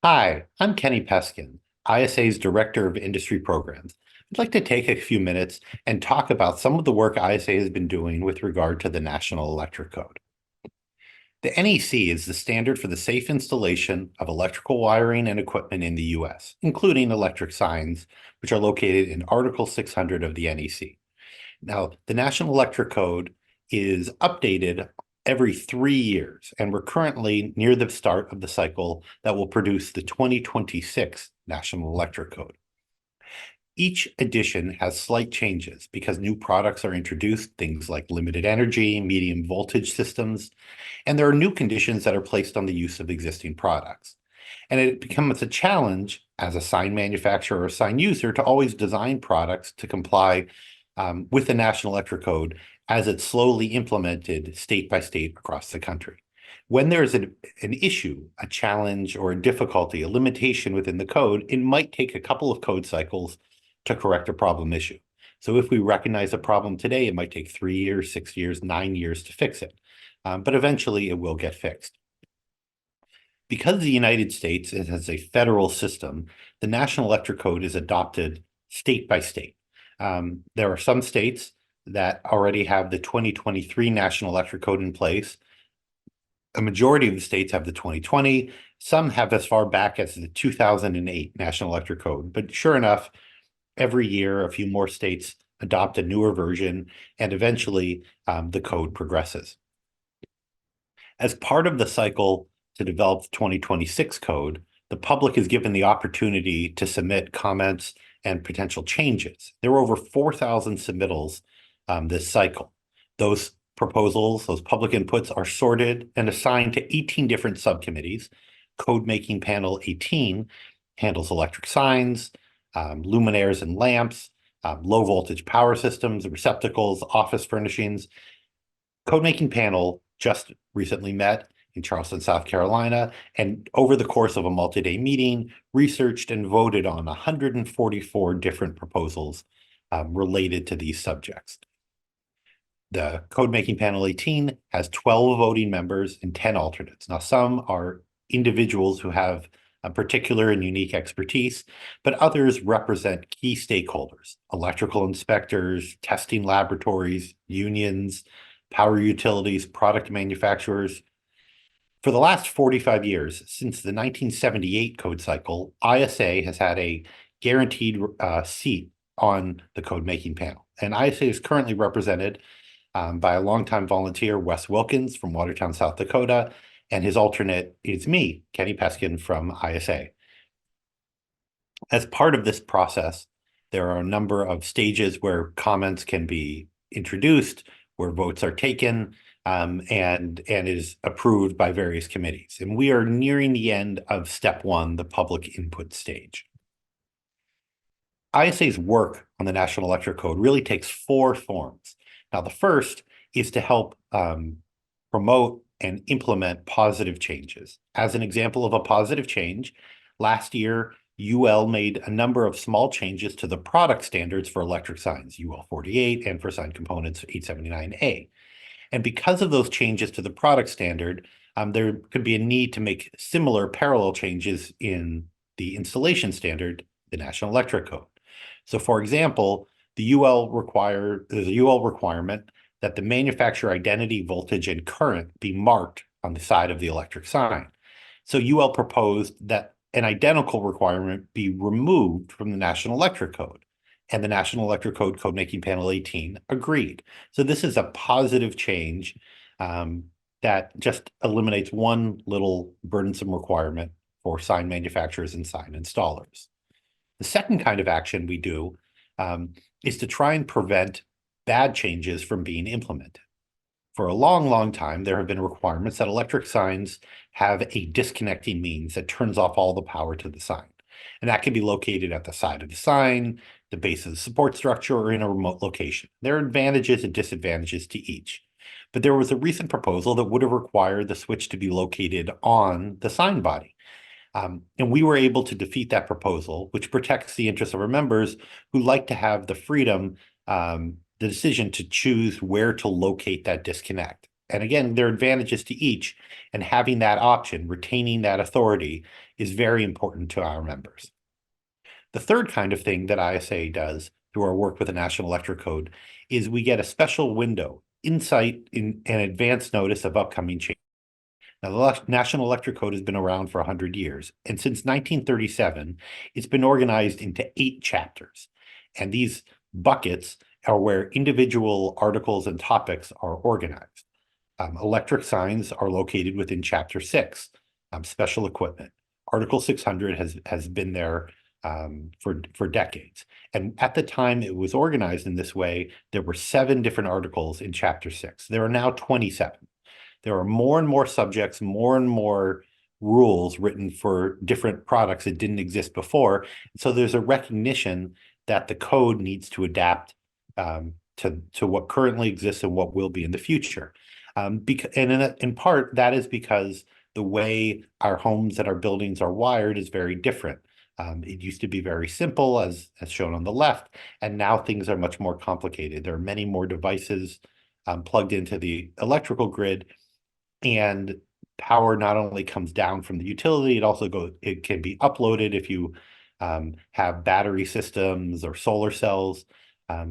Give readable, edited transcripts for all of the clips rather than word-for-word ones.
Hi, I'm Kenny Peskin, ISA's Director of Industry Programs. I'd like to take a few minutes and talk about some of the work ISA has been doing with regard to the National Electric Code. The NEC is the standard for the safe installation of electrical wiring and equipment in the U.S., including electric signs, which are located in Article 600 of the NEC. Now, the National Electric Code is updated every 3 years, and we're currently near the start of the cycle that will produce the 2026 National Electric Code. Each edition has slight changes because new products are introduced, things like limited energy, medium voltage systems, and there are new conditions that are placed on the use of existing products. And it becomes a challenge as a sign manufacturer or sign user to always design products to comply with the National Electric Code as it's slowly implemented state by state across the country. When there's an issue, a challenge, or a difficulty, a limitation within the code, it might take a couple of code cycles to correct a problem issue. So if we recognize a problem today, it might take 3 years, 6 years, 9 years to fix it. But eventually it will get fixed. Because the United States has a federal system, the National Electric Code is adopted state by state. There are some states that already have the 2023 National Electric Code in place. A majority of the states have the 2020. Some have as far back as the 2008 National Electric Code. But sure enough, every year, a few more states adopt a newer version, and eventually the code progresses. As part of the cycle to develop the 2026 code, the public is given the opportunity to submit comments and potential changes. There were over 4,000 submittals this cycle. Those proposals, those public inputs are sorted and assigned to 18 different subcommittees. Code Making Panel 18 handles electric signs, luminaires and lamps, low voltage power systems, receptacles, office furnishings. Code Making Panel just recently met in Charleston, South Carolina, and over the course of a multi-day meeting, researched and voted on 144 different proposals related to these subjects. The Code Making Panel 18 has 12 voting members and 10 alternates. Now, some are individuals who have a particular and unique expertise, but others represent key stakeholders: electrical inspectors, testing laboratories, unions, power utilities, product manufacturers. For the last 45 years, since the 1978 code cycle, ISA has had a guaranteed seat on the code making panel. And ISA is currently represented by a longtime volunteer, Wes Wilkens from Watertown, South Dakota, and his alternate is me, Kenny Peskin from ISA. As part of this process, there are a number of stages where comments can be introduced, where votes are taken, and is approved by various committees. And we are nearing the end of step one, the public input stage. ISA's work on the National Electric Code really takes four forms. Now, the first is to help promote and implement positive changes. As an example of a positive change, last year, UL made a number of small changes to the product standards for electric signs, UL 48, and for sign components 879A. And because of those changes to the product standard, there could be a need to make similar parallel changes in the installation standard, the National Electric Code. So for example, there's a UL requirement that the manufacturer identity, voltage, and current be marked on the side of the electric sign. So UL proposed that an identical requirement be removed from the National Electric Code. And the National Electric Code, Code Making Panel 18, agreed. So this is a positive change that just eliminates one little burdensome requirement for sign manufacturers and sign installers. The second kind of action we do is to try and prevent bad changes from being implemented. For a long, long time, there have been requirements that electric signs have a disconnecting means that turns off all the power to the sign. And that can be located at the side of the sign, the base of the support structure, or in a remote location. There are advantages and disadvantages to each. But there was a recent proposal that would have required the switch to be located on the sign body. And we were able to defeat that proposal, which protects the interests of our members who like to have the freedom, the decision to choose where to locate that disconnect. And again, there are advantages to each, and having that option, retaining that authority, is very important to our members. The third kind of thing that ISA does through our work with the National Electric Code is we get a special window, insight in an advance notice of upcoming change. Now, the National Electric Code has been around for 100 years, and since 1937, it's been organized into 8 chapters. And these buckets are where individual articles and topics are organized. Electric signs are located within Chapter 6, special equipment. Article 600 has been there for decades. And at the time it was organized in this way, there were 7 different articles in Chapter 6. There are now 27. There are more and more subjects, more and more rules written for different products that didn't exist before. So there's a recognition that the code needs to adapt to what currently exists and what will be in the future. And in part, that is because the way our homes and our buildings are wired is very different. It used to be very simple, as shown on the left, and now things are much more complicated. There are many more devices plugged into the electrical grid, and power not only comes down from the utility, it can be uploaded if you have battery systems or solar cells.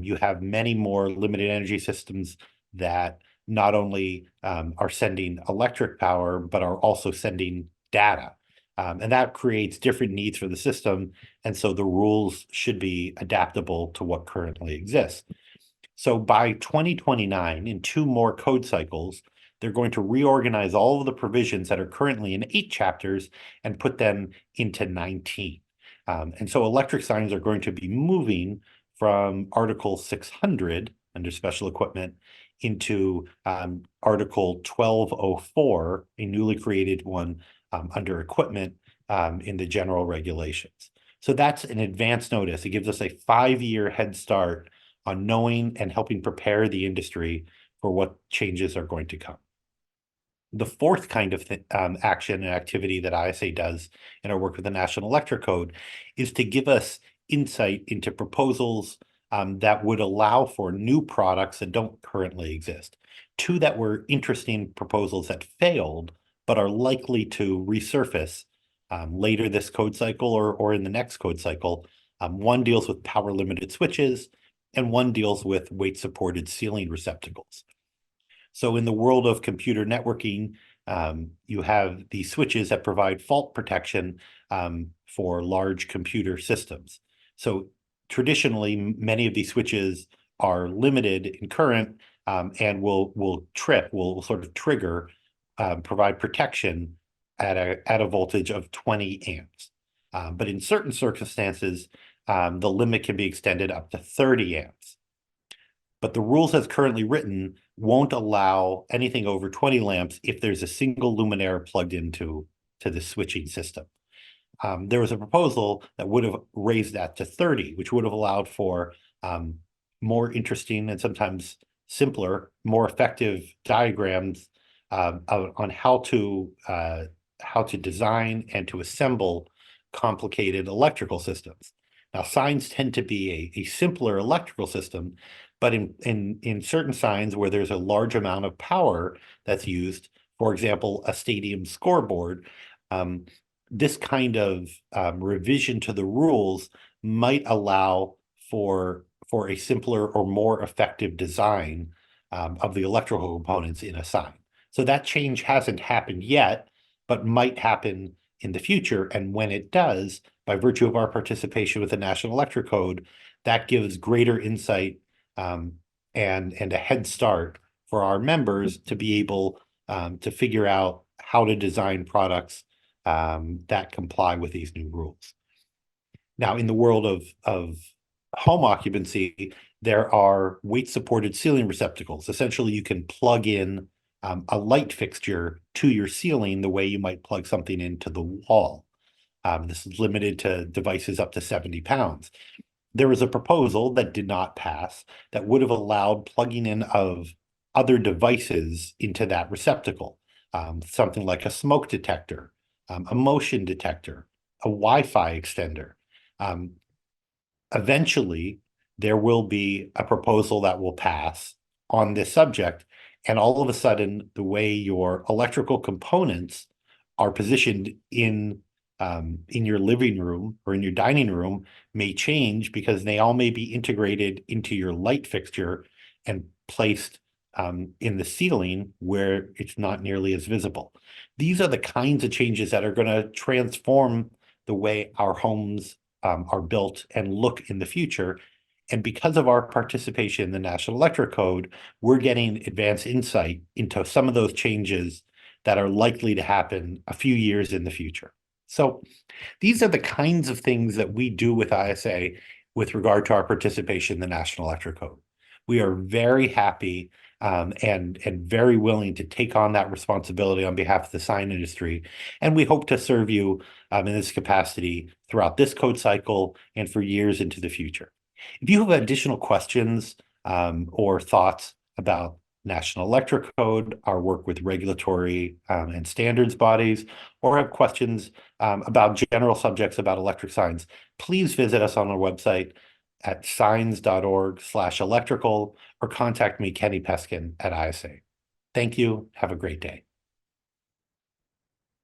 You have many more limited energy systems that not only are sending electric power, but are also sending data. And that creates different needs for the system. And so the rules should be adaptable to what currently exists. So by 2029, in 2 more code cycles, they're going to reorganize all of the provisions that are currently in 8 chapters and put them into 19. And so electric signs are going to be moving from Article 600 under special equipment into Article 1204, a newly created one under equipment in the general regulations. So that's an advance notice. It gives us a 5-year head start on knowing and helping prepare the industry for what changes are going to come. The fourth kind of action and activity that ISA does in our work with the National Electric Code is to give us insight into proposals that would allow for new products that don't currently exist. 2 that were interesting proposals that failed, but are likely to resurface later this code cycle or in the next code cycle. One deals with power limited switches, and one deals with weight supported ceiling receptacles. So in the world of computer networking, you have these switches that provide fault protection for large computer systems. So traditionally, many of these switches are limited in current and will sort of trigger, provide protection at a voltage of 20 amps. But in certain circumstances, the limit can be extended up to 30 amps. But the rules as currently written won't allow anything over 20 lamps if there's a single luminaire plugged into the switching system. There was a proposal that would have raised that to 30, which would have allowed for more interesting and sometimes simpler, more effective diagrams on how to design and to assemble complicated electrical systems. Now, signs tend to be a simpler electrical system, but in certain signs where there's a large amount of power that's used, for example, a stadium scoreboard, this kind of revision to the rules might allow for a simpler or more effective design of the electrical components in a sign. So that change hasn't happened yet, but might happen in the future. And when it does, by virtue of our participation with the National Electric Code, that gives greater insight and a head start for our members to be able to figure out how to design products that comply with these new rules. Now, in the world of home occupancy, there are weight-supported ceiling receptacles. Essentially, you can plug in a light fixture to your ceiling the way you might plug something into the wall. This is limited to devices up to 70 pounds. There was a proposal that did not pass that would have allowed plugging in of other devices into that receptacle, something like a smoke detector, a motion detector, a Wi-Fi extender. Eventually, there will be a proposal that will pass on this subject, And all of a sudden, the way your electrical components are positioned in your living room or in your dining room may change because they all may be integrated into your light fixture and placed in the ceiling where it's not nearly as visible. These are the kinds of changes that are going to transform the way our homes are built and look in the future. And because of our participation in the National Electric Code, we're getting advanced insight into some of those changes that are likely to happen a few years in the future. So these are the kinds of things that we do with ISA with regard to our participation in the National Electric Code. We are very happy and very willing to take on that responsibility on behalf of the sign industry. And we hope to serve you in this capacity throughout this code cycle and for years into the future. If you have additional questions or thoughts about National Electric Code, our work with regulatory and standards bodies, or have questions about general subjects about electric signs, please visit us on our website at signs.org/electrical or contact me, Kenny Peskin, at ISA. Thank you. Have a great day.